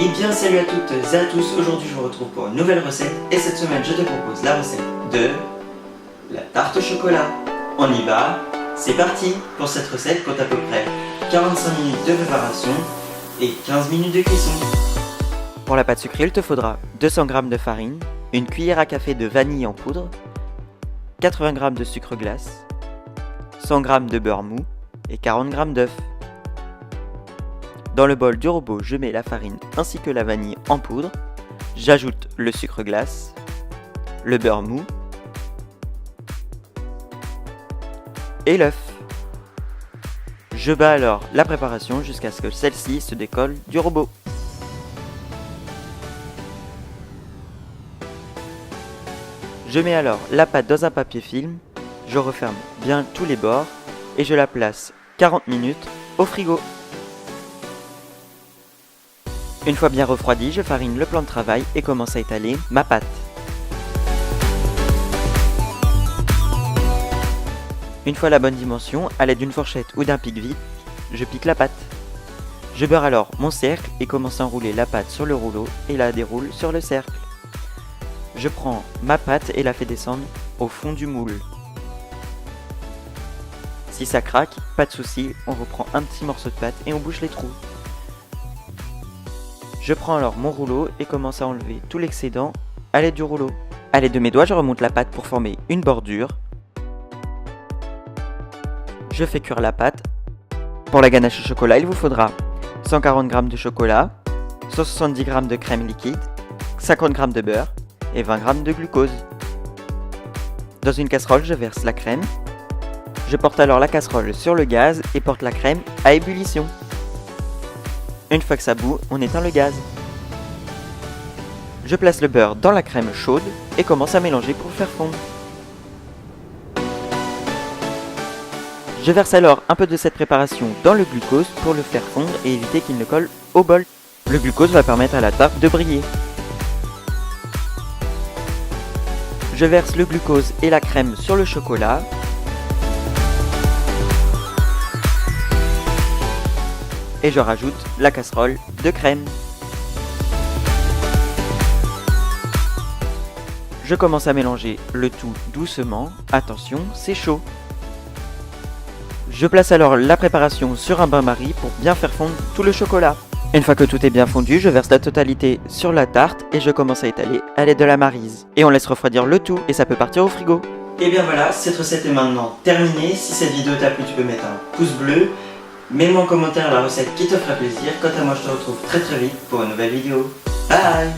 Et bien salut à toutes et à tous, aujourd'hui je vous retrouve pour une nouvelle recette et cette semaine je te propose la recette de la tarte au chocolat. On y va, c'est parti. Pour cette recette compte à peu près 45 minutes de préparation et 15 minutes de cuisson. Pour la pâte sucrée, il te faudra 200 g de farine, une cuillère à café de vanille en poudre, 80 g de sucre glace, 100 g de beurre mou et 40 g d'œufs. Dans le bol du robot, je mets la farine ainsi que la vanille en poudre, j'ajoute le sucre glace, le beurre mou et l'œuf. Je bats alors la préparation jusqu'à ce que celle-ci se décolle du robot. Je mets alors la pâte dans un papier film, je referme bien tous les bords et je la place 40 minutes au frigo. Une fois bien refroidie, je farine le plan de travail et commence à étaler ma pâte. Une fois la bonne dimension, à l'aide d'une fourchette ou d'un pic-vite, je pique la pâte. Je beurre alors mon cercle et commence à enrouler la pâte sur le rouleau et la déroule sur le cercle. Je prends ma pâte et la fais descendre au fond du moule. Si ça craque, pas de souci, on reprend un petit morceau de pâte et on bouche les trous. Je prends alors mon rouleau et commence à enlever tout l'excédent à l'aide du rouleau. A l'aide de mes doigts, je remonte la pâte pour former une bordure. Je fais cuire la pâte. Pour la ganache au chocolat, il vous faudra 140 g de chocolat, 170 g de crème liquide, 50 g de beurre et 20 g de glucose. Dans une casserole, je verse la crème. Je porte alors la casserole sur le gaz et porte la crème à ébullition. Une fois que ça bout, on éteint le gaz. Je place le beurre dans la crème chaude et commence à mélanger pour faire fondre. Je verse alors un peu de cette préparation dans le glucose pour le faire fondre et éviter qu'il ne colle au bol. Le glucose va permettre à la tarte de briller. Je verse le glucose et la crème sur le chocolat. Et je rajoute la casserole de crème. Je commence à mélanger le tout doucement. Attention, c'est chaud. Je place alors la préparation sur un bain-marie pour bien faire fondre tout le chocolat. Une fois que tout est bien fondu, je verse la totalité sur la tarte et je commence à étaler à l'aide de la maryse. Et on laisse refroidir le tout et ça peut partir au frigo. Et bien voilà, cette recette est maintenant terminée. Si cette vidéo t'a plu, tu peux mettre un pouce bleu. Mets-moi en commentaire la recette qui te fera plaisir. Quant à moi, je te retrouve très vite pour une nouvelle vidéo. Bye!